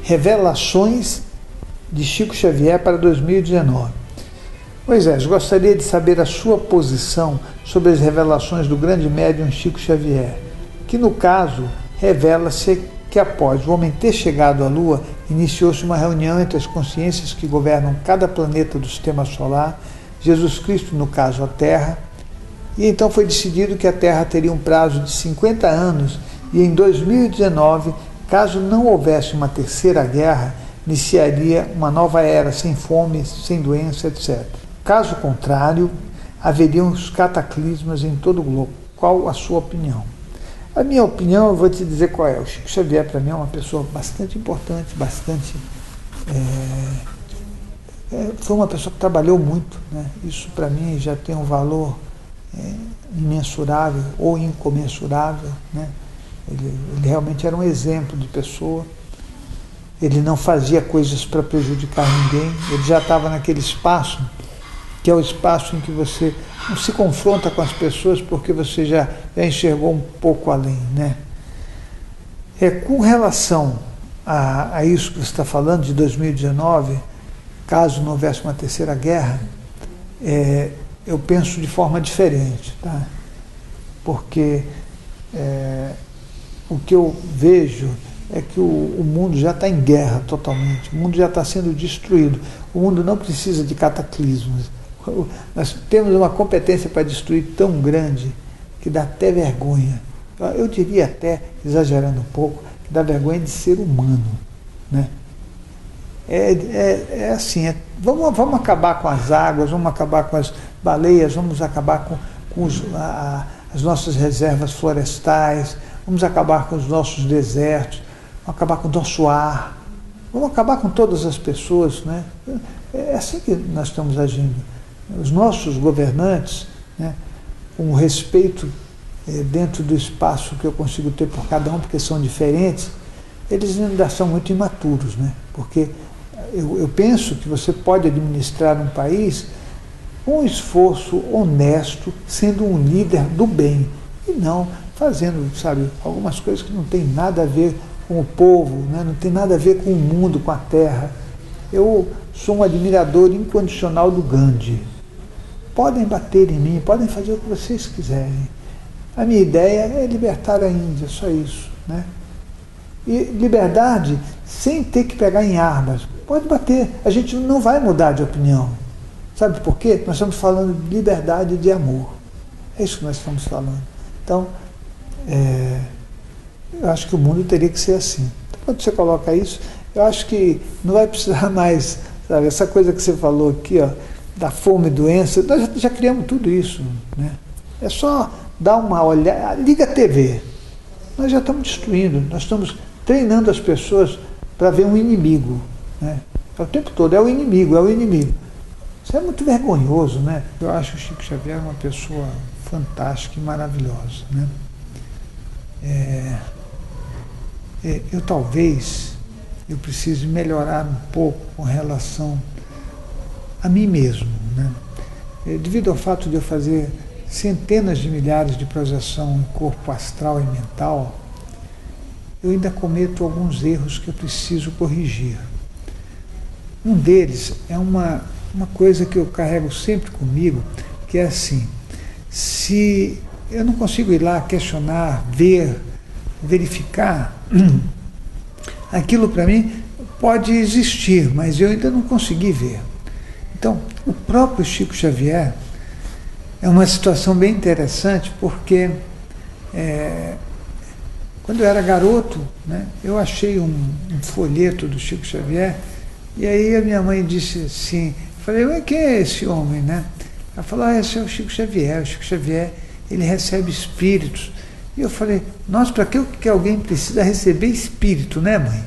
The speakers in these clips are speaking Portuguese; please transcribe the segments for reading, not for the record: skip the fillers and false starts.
Revelações de Chico Xavier para 2019. Moisés, gostaria de saber a sua posição sobre as revelações do grande médium Chico Xavier, que no caso revela-se que após o homem ter chegado à Lua, iniciou-se uma reunião entre as consciências que governam cada planeta do sistema solar, Jesus Cristo, no caso a Terra, e então foi decidido que a Terra teria um prazo de 50 anos e em 2019, caso não houvesse uma terceira guerra, iniciaria uma nova era sem fome, sem doença, etc. Caso contrário, haveriam os cataclismas em todo o globo. Qual a sua opinião? A minha opinião, eu vou te dizer qual é. O Chico Xavier, para mim, é uma pessoa bastante importante, foi uma pessoa que trabalhou muito, né? Isso, para mim, já tem um valor imensurável ou incomensurável, né? Ele realmente era um exemplo de pessoa. Ele não fazia coisas para prejudicar ninguém. Ele já estava naquele espaço, que é o espaço em que você não se confronta com as pessoas porque você já enxergou um pouco além, né? Com relação a isso que você está falando, de 2019, caso não houvesse uma terceira guerra, eu penso de forma diferente, tá? Porque o que eu vejo é que o mundo já está em guerra totalmente, o mundo já está sendo destruído, o mundo não precisa de cataclismos. Nós temos uma competência para destruir tão grande que dá até vergonha. Eu diria até, exagerando um pouco, que dá vergonha de ser humano, né? Assim, vamos acabar com as águas, vamos acabar com as baleias, vamos acabar com as nossas reservas florestais, vamos acabar com os nossos desertos, vamos acabar com o nosso ar, vamos acabar com todas as pessoas, né? É assim que nós estamos agindo. Os nossos governantes, né, com o respeito dentro do espaço que eu consigo ter por cada um, porque são diferentes, eles ainda são muito imaturos, né? Porque eu penso que você pode administrar um país com um esforço honesto, sendo um líder do bem, e não fazendo, sabe, algumas coisas que não tem nada a ver com o povo, né? Não tem nada a ver com o mundo, com a terra. Eu sou um admirador incondicional do Gandhi. Podem bater em mim, podem fazer o que vocês quiserem. A minha ideia é libertar a Índia, só isso, né? E liberdade sem ter que pegar em armas. Pode bater, a gente não vai mudar de opinião. Sabe por quê? Nós estamos falando de liberdade e de amor. É isso que nós estamos falando. Então, eu acho que o mundo teria que ser assim. Então, quando você coloca isso, eu acho que não vai precisar mais, sabe, essa coisa que você falou aqui, ó, da fome e doença, nós já criamos tudo isso, né? É só dar uma olhada, liga a TV. Nós já estamos destruindo, nós estamos treinando as pessoas para ver um inimigo, né? O tempo todo é o inimigo, é o inimigo. Isso é muito vergonhoso, né? Eu acho que o Chico Xavier é uma pessoa fantástica e maravilhosa, né? Eu precise melhorar um pouco com relação a mim mesmo, né? Devido ao fato de eu fazer centenas de milhares de projeção em corpo astral e mental, eu ainda cometo alguns erros que eu preciso corrigir. Um deles é uma coisa que eu carrego sempre comigo, que é assim: se eu não consigo ir lá questionar, ver, verificar, aquilo para mim pode existir, mas eu ainda não consegui ver. Então, o próprio Chico Xavier é uma situação bem interessante, porque quando eu era garoto, né, eu achei um folheto do Chico Xavier, e aí a minha mãe disse assim, falei, ué, quem é esse homem, né? Ela falou, esse é o Chico Xavier, ele recebe espíritos. E eu falei, nossa, para que alguém precisa receber espírito, né, mãe?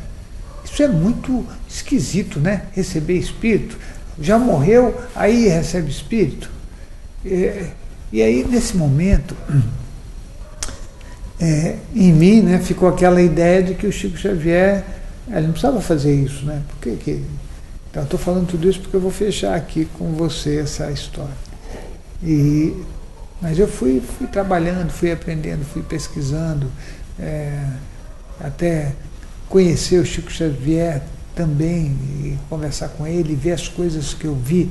Isso é muito esquisito, né? Receber espírito. Já morreu, aí recebe espírito. E aí, nesse momento, em mim, né, ficou aquela ideia de que o Chico Xavier, ele não precisava fazer isso, né? Então, eu estou falando tudo isso porque eu vou fechar aqui com você essa história. Mas eu fui trabalhando, fui aprendendo, fui pesquisando, até conhecer o Chico Xavier também, e conversar com ele, ver as coisas que eu vi.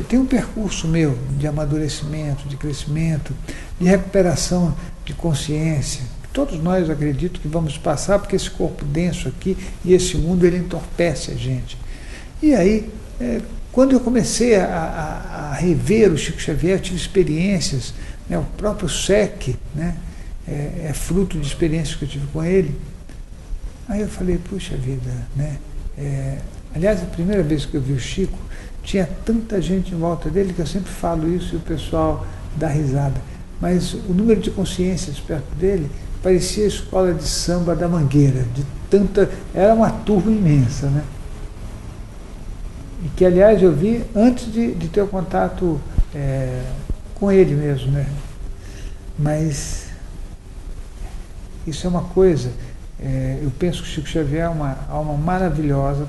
Tem um percurso meu de amadurecimento, de crescimento, de recuperação de consciência. Todos nós, acredito, que vamos passar, porque esse corpo denso aqui e esse mundo, ele entorpece a gente. E aí, quando eu comecei a rever o Chico Xavier, eu tive experiências, né, o próprio SEC, né, é fruto de experiências que eu tive com ele. Aí eu falei, puxa vida, né? Aliás, a primeira vez que eu vi o Chico, tinha tanta gente em volta dele que eu sempre falo isso e o pessoal dá risada. Mas o número de consciências perto dele parecia a escola de samba da Mangueira, de tanta. Era uma turma imensa, né? E que, aliás, eu vi antes de ter o contato com ele mesmo, né? Mas isso é uma coisa. Eu penso que o Chico Xavier é uma alma maravilhosa,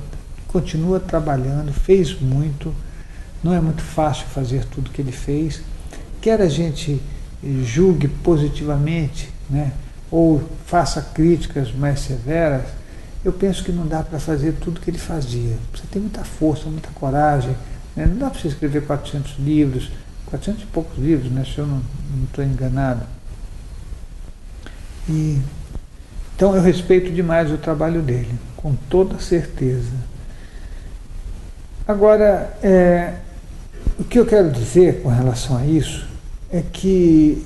continua trabalhando, fez muito, não é muito fácil fazer tudo que ele fez. Quer a gente julgue positivamente, né, ou faça críticas mais severas, eu penso que não dá para fazer tudo que ele fazia. Você tem muita força, muita coragem, né? Não dá para você escrever 400 livros, 400 e poucos livros, né, se eu não estou enganado. Então eu respeito demais o trabalho dele, com toda certeza. Agora, o que eu quero dizer com relação a isso é que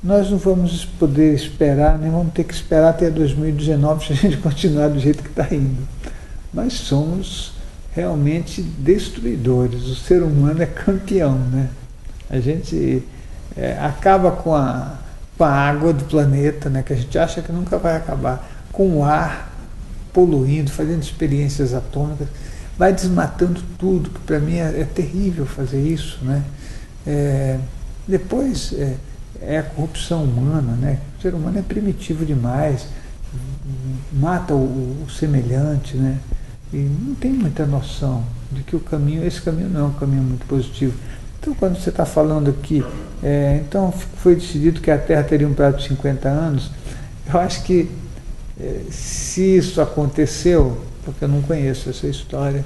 nós não vamos poder esperar, nem vamos ter que esperar até 2019 se a gente continuar do jeito que está indo. Nós somos realmente destruidores, o ser humano é campeão, né? A gente acaba com a água do planeta, né, que a gente acha que nunca vai acabar, com o ar poluindo, fazendo experiências atômicas, vai desmatando tudo, que para mim é terrível fazer isso, né? Depois é a corrupção humana, né? O ser humano é primitivo demais, mata o semelhante, né? E não tem muita noção de que esse caminho não é um caminho muito positivo. Então, quando você está falando aqui, então foi decidido que a Terra teria um prazo de 50 anos, eu acho que se isso aconteceu, porque eu não conheço essa história,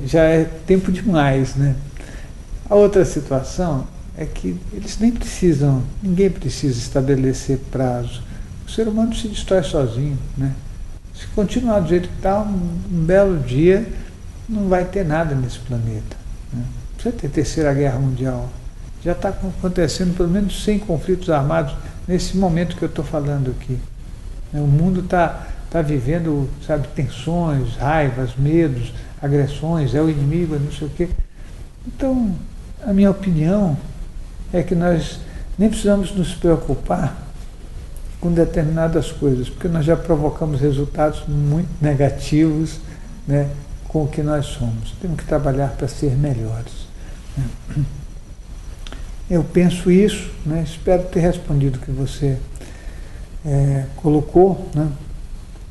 já é tempo demais, né? A outra situação é que eles nem precisam, ninguém precisa estabelecer prazo. O ser humano se destrói sozinho, né? Se continuar do jeito que está, um belo dia não vai ter nada nesse planeta, né? Precisa ter terceira guerra mundial. Já está acontecendo pelo menos 100 conflitos armados nesse momento que eu estou falando aqui. O mundo está vivendo, sabe, tensões, raivas, medos, agressões, é o inimigo, não sei o quê. Então, a minha opinião é que nós nem precisamos nos preocupar com determinadas coisas, porque nós já provocamos resultados muito negativos, né, com o que nós somos. Temos que trabalhar para ser melhores. Eu penso isso, né, espero ter respondido o que você colocou, né?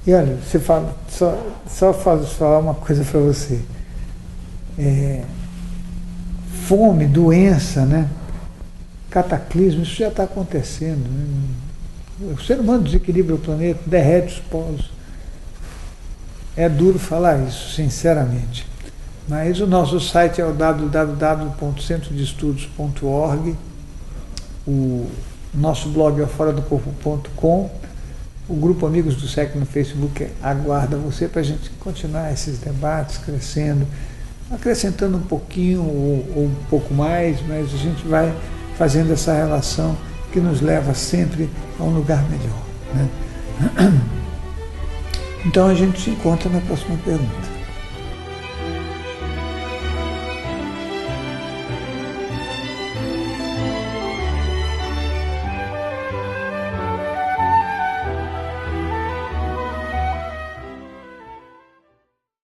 E olha, você fala, só falar uma coisa para você. Fome, doença, né? Cataclismo, isso já está acontecendo, né? O ser humano desequilibra o planeta, derrete os polos. É duro falar isso, sinceramente. Mas o nosso site é o www.centrodeestudos.org, o nosso blog é foradocorpo.com, o grupo Amigos do SEC no Facebook aguarda você para a gente continuar esses debates, crescendo, acrescentando um pouquinho ou um pouco mais, mas a gente vai fazendo essa relação que nos leva sempre a um lugar melhor, né? Então a gente se encontra na próxima pergunta.